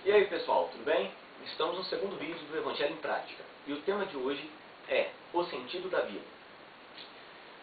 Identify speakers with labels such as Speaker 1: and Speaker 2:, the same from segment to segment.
Speaker 1: E aí pessoal, tudo bem? Estamos no segundo vídeo do Evangelho em Prática. E o tema de hoje é o sentido da vida.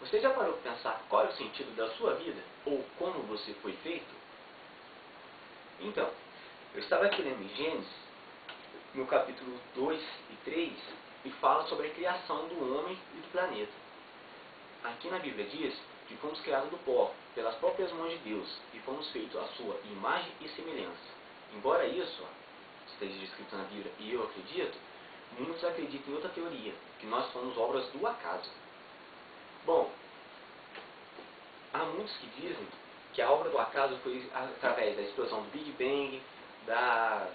Speaker 1: Você já parou para pensar qual é o sentido da sua vida? Ou como você foi feito? Então, eu estava aqui lendo em Gênesis, no capítulo 2 e 3, e fala sobre a criação do homem e do planeta. Aqui na Bíblia diz que fomos criados do pó, pelas próprias mãos de Deus, e fomos feitos à sua imagem e semelhança. Embora isso esteja escrito na Bíblia e eu acredito, muitos acreditam em outra teoria, que nós somos obras do acaso. Bom, há muitos que dizem que a obra do acaso foi através da explosão do Big Bang, da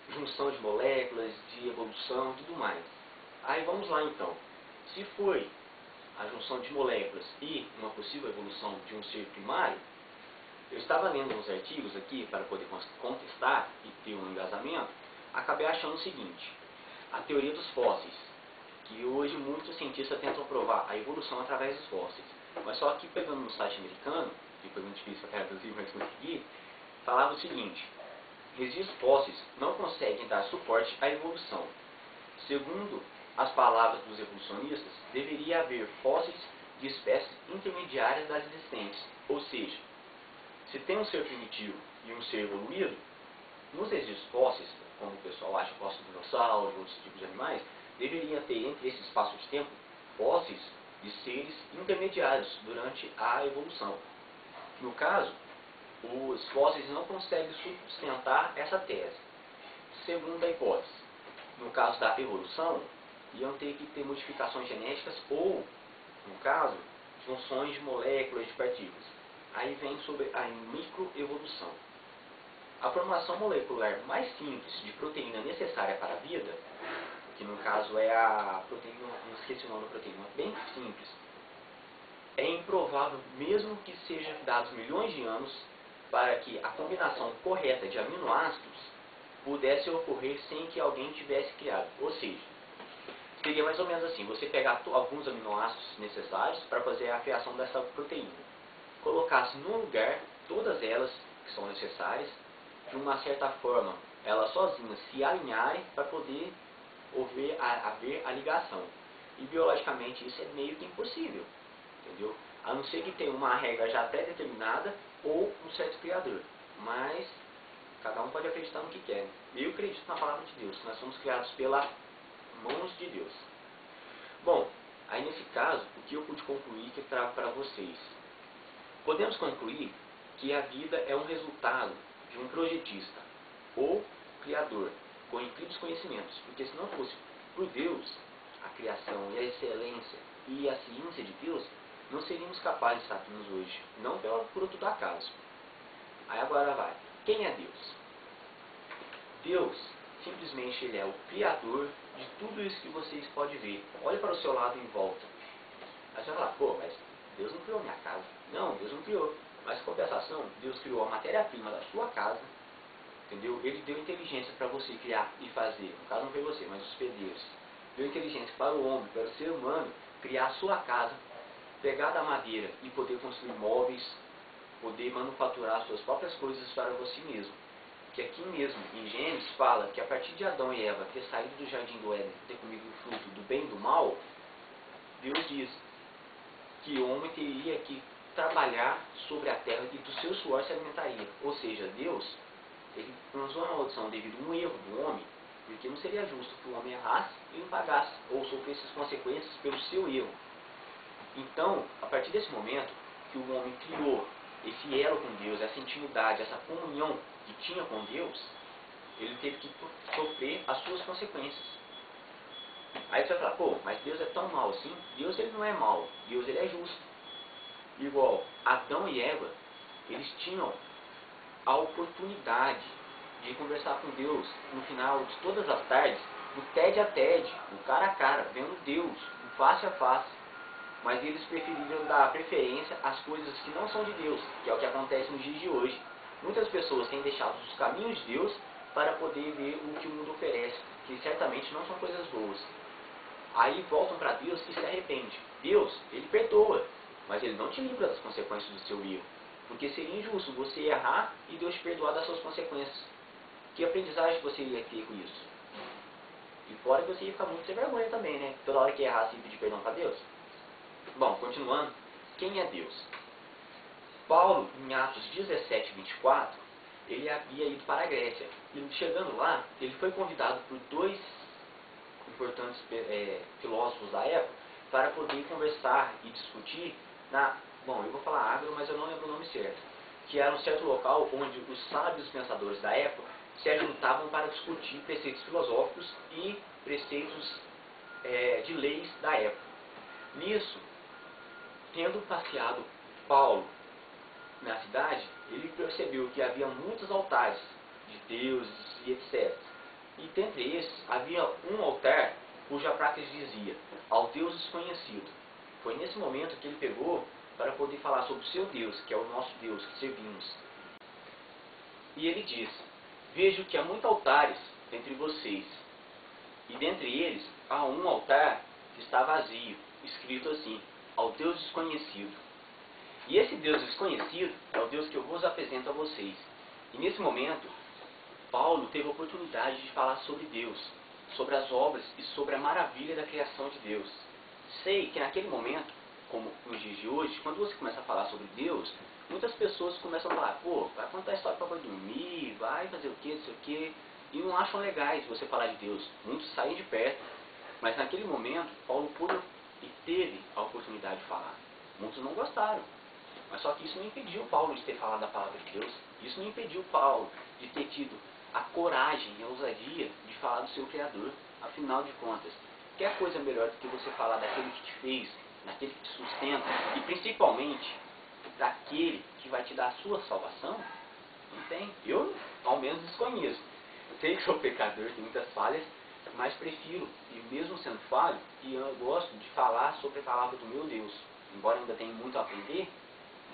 Speaker 1: junção de moléculas, de evolução e tudo mais. Aí vamos lá então. Se foi a junção de moléculas e uma possível evolução de um ser primário, eu estava lendo uns artigos aqui para poder contestar e ter um embasamento, acabei achando o seguinte: a teoria dos fósseis, que hoje muitos cientistas tentam provar a evolução através dos fósseis. Mas só que pegando no site americano, que foi muito difícil para traduzir, mas consegui, falava o seguinte: registros fósseis não conseguem dar suporte à evolução. Segundo as palavras dos evolucionistas, deveria haver fósseis de espécies intermediárias das existentes, ou seja, se tem um ser primitivo e um ser evoluído, nos registros fósseis, como o pessoal acha, fósseis de dinossauros, outros tipos de animais, deveria ter entre esse espaço de tempo fósseis de seres intermediários durante a evolução. No caso, os fósseis não conseguem sustentar essa tese. Segunda hipótese, no caso da evolução, iam ter que ter modificações genéticas ou, no caso, junções de moléculas de partículas. Aí vem sobre a microevolução. A formação molecular mais simples de proteína necessária para a vida, que no caso é a proteína, não esqueci o nome da proteína, bem simples, é improvável mesmo que seja dados milhões de anos para que a combinação correta de aminoácidos pudesse ocorrer sem que alguém tivesse criado. Ou seja, seria mais ou menos assim: você pegar alguns aminoácidos necessários para fazer a criação dessa proteína, colocasse num lugar todas elas que são necessárias, de uma certa forma elas sozinhas se alinharem para poder haver a ligação. E biologicamente isso é meio que impossível, entendeu? A não ser que tenha uma regra já pré-determinada ou um certo criador. Mas cada um pode acreditar no que quer. Eu acredito na palavra de Deus, que nós somos criados pelas mãos de Deus. Bom, aí nesse caso, o que eu pude concluir que eu trago para vocês? Podemos concluir que a vida é um resultado de um projetista ou criador com incríveis conhecimentos, porque se não fosse por Deus, a criação e a excelência e a ciência de Deus, não seríamos capazes de estar aqui hoje, não pelo fruto do acaso. Aí agora vai, quem é Deus? Deus, simplesmente ele é o criador de tudo isso que vocês podem ver. Olhe para o seu lado em volta. Aí você vai falar: pô, mas Deus não criou minha casa. Não, Deus não criou. Mas, em compensação, Deus criou a matéria-prima da sua casa, entendeu? Ele deu inteligência para você criar e fazer. No caso não foi você, mas os pedreiros. Deu inteligência para o homem, para o ser humano, criar a sua casa, pegar da madeira e poder construir móveis, poder manufaturar suas próprias coisas para você mesmo. Que aqui mesmo, em Gênesis, fala que a partir de Adão e Eva ter saído do jardim do Éden, ter comido o fruto do bem e do mal, Deus diz que o homem teria que trabalhar sobre a terra e do seu suor se alimentaria. Ou seja, Deus, ele lançou uma maldição devido a um erro do homem, porque não seria justo que o homem errasse e não pagasse, ou sofresse as consequências pelo seu erro. Então, a partir desse momento que o homem criou esse elo com Deus, essa intimidade, essa comunhão que tinha com Deus, ele teve que sofrer as suas consequências. Aí você vai falar: pô, mas Deus é tão mau assim? Deus ele não é mau, Deus ele é justo. Igual Adão e Eva, eles tinham a oportunidade de conversar com Deus no final de todas as tardes, no TED a TED, no cara a cara, vendo Deus, no face a face. Mas eles preferiram dar preferência às coisas que não são de Deus, que é o que acontece nos dias de hoje. Muitas pessoas têm deixado os caminhos de Deus para poder ver o que o mundo oferece, que certamente não são coisas boas. Aí voltam para Deus e se arrependem. Deus, ele perdoa, mas ele não te livra das consequências do seu erro. Porque seria injusto você errar e Deus te perdoar das suas consequências. Que aprendizagem você ia ter com isso? E fora que você ia ficar muito sem vergonha também, né? Toda hora que errasse e pedir perdão para Deus. Bom, continuando. Quem é Deus? Paulo, em Atos 17, 24, ele havia ido para a Grécia. E chegando lá, ele foi convidado por dois importantes filósofos da época para poder conversar e discutir bom, eu vou falar Ágora, mas eu não lembro o nome certo, que era um certo local onde os sábios pensadores da época se ajuntavam para discutir preceitos filosóficos e preceitos de leis da época. Nisso, tendo passeado Paulo na cidade, ele percebeu que havia muitos altares de deuses e etc. E dentre esses havia um altar cuja placa dizia: ao Deus desconhecido. Foi nesse momento que ele pegou para poder falar sobre o seu Deus, que é o nosso Deus que servimos. E ele disse: vejo que há muitos altares entre vocês, e dentre eles há um altar que está vazio, escrito assim: ao Deus desconhecido. E esse Deus desconhecido é o Deus que eu vos apresento a vocês. E nesse momento, Paulo teve a oportunidade de falar sobre Deus, sobre as obras e sobre a maravilha da criação de Deus. Sei que naquele momento, como nos dias de hoje, quando você começa a falar sobre Deus, muitas pessoas começam a falar: pô, vai contar história para dormir, vai fazer o que, não sei o que, e não acham legais você falar de Deus. Muitos saem de perto. Mas naquele momento, Paulo pôde e teve a oportunidade de falar. Muitos não gostaram. Mas só que isso não impediu Paulo de ter falado da palavra de Deus. Isso não impediu Paulo de ter tido a coragem e a ousadia de falar do seu Criador. Afinal de contas, quer coisa melhor do que você falar daquele que te fez, daquele que te sustenta e principalmente daquele que vai te dar a sua salvação? Não tem. Eu, ao menos, desconheço. Sei que sou pecador, tenho muitas falhas, mas prefiro, e mesmo sendo falho, e eu gosto de falar sobre a palavra do meu Deus. Embora ainda tenha muito a aprender,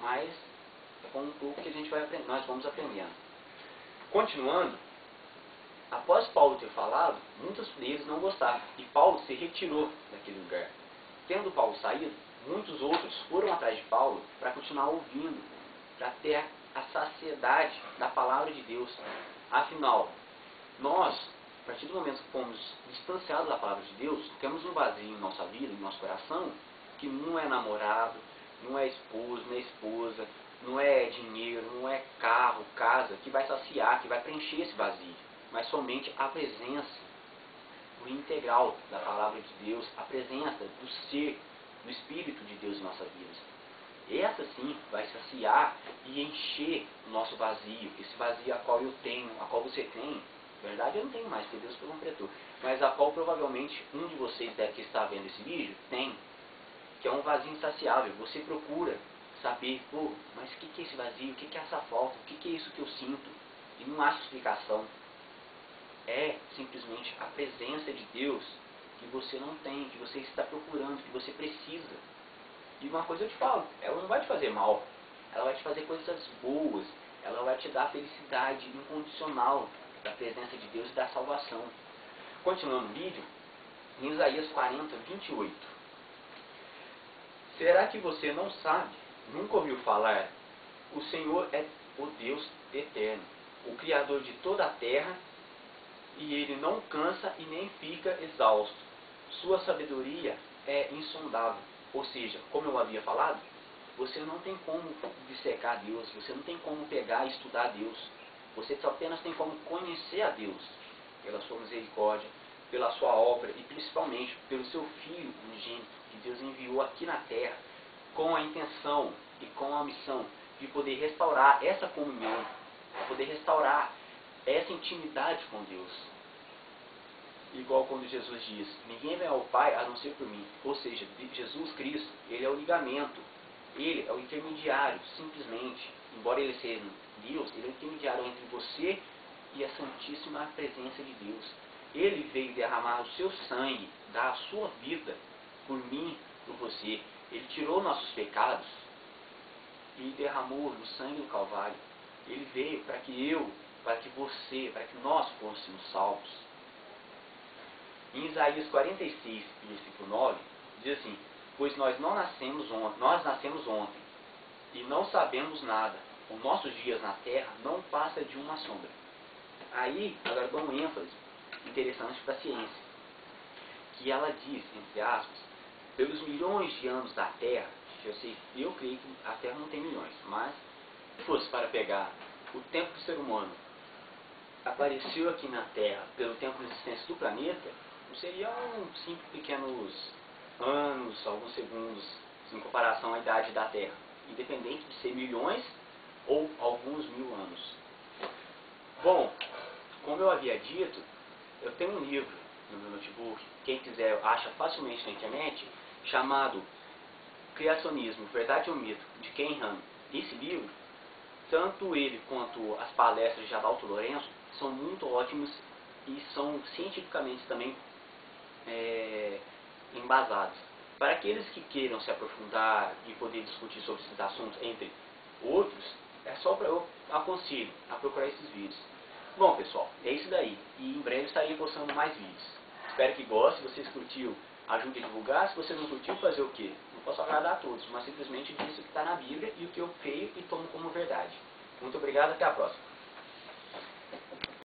Speaker 1: mas é com um pouco que a gente vai aprender, nós vamos aprendendo. Continuando, após Paulo ter falado, muitos deles não gostaram, e Paulo se retirou daquele lugar. Tendo Paulo saído, muitos outros foram atrás de Paulo para continuar ouvindo, para ter a saciedade da palavra de Deus. Afinal, nós, a partir do momento que fomos distanciados da palavra de Deus, temos um vazio em nossa vida, em nosso coração, que não é namorado, não é esposo, não é esposa, não é dinheiro, não é carro, casa, que vai saciar, que vai preencher esse vazio, mas somente a presença, o integral da palavra de Deus, a presença do ser, do Espírito de Deus em nossas vidas. Essa sim vai saciar e encher o nosso vazio, esse vazio a qual eu tenho, a qual você tem. Na verdade eu não tenho mais, porque Deus foi completou, mas a qual provavelmente um de vocês deve que está vendo esse vídeo tem, que é um vazio insaciável. Você procura saber, pô, mas o que é esse vazio, o que é essa falta, o que é isso que eu sinto, e não acha explicação. É simplesmente a presença de Deus que você não tem, que você está procurando, que você precisa. E uma coisa eu te falo, ela não vai te fazer mal, ela vai te fazer coisas boas, ela vai te dar a felicidade incondicional da presença de Deus e da salvação. Continuando o vídeo, em Isaías 40, 28. Será que você não sabe, nunca ouviu falar? O Senhor é o Deus eterno, o Criador de toda a terra, e Ele não cansa e nem fica exausto. Sua sabedoria é insondável. Ou seja, como eu havia falado, você não tem como dissecar Deus, você não tem como pegar e estudar Deus. Você só apenas tem como conhecer a Deus, pela sua misericórdia, pela sua obra e principalmente pelo seu Filho unigênito, que Deus enviou aqui na terra, com a intenção e com a missão de poder restaurar essa comunhão, de poder restaurar essa intimidade com Deus. Igual quando Jesus diz: ninguém vem ao Pai a não ser por mim. Ou seja, Jesus Cristo, Ele é o ligamento, Ele é o intermediário, simplesmente. Embora Ele seja Deus, Ele é o intermediário entre você e a santíssima presença de Deus. Ele veio derramar o seu sangue, dar a sua vida por mim, por você. Ele tirou nossos pecados e derramou no sangue do Calvário. Ele veio para que eu, para que você, para que nós fôssemos salvos. Em Isaías 46, versículo 9, diz assim: pois nós nascemos ontem, e não sabemos nada. Os nossos dias na terra não passam de uma sombra. Aí, agora dou um ênfase interessante para a ciência, que ela diz, entre aspas, pelos milhões de anos da Terra, eu creio que a Terra não tem milhões, mas se fosse para pegar o tempo que o ser humano apareceu aqui na Terra pelo tempo de existência do planeta, não seriam 5 pequenos anos, alguns segundos, em comparação à idade da Terra, independente de ser milhões ou alguns mil anos. Bom, como eu havia dito, eu tenho um livro no meu notebook, quem quiser acha facilmente na internet, chamado Criacionismo, Verdade ou Mito, de Ken Ham. Esse livro, tanto ele quanto as palestras de Adalto Lourenço, são muito ótimos e são cientificamente também embasados. Para aqueles que queiram se aprofundar e poder discutir sobre esses assuntos, entre outros, é só para eu aconselho a procurar esses vídeos. Bom, pessoal, é isso daí. E em breve estarei postando mais vídeos. Espero que goste. Se vocês curtiu, ajude a divulgar. Se você não curtiu, fazer o quê? Não posso agradar a todos, mas simplesmente disso que está na Bíblia e o que eu creio e tomo como verdade. Muito obrigado, até a próxima.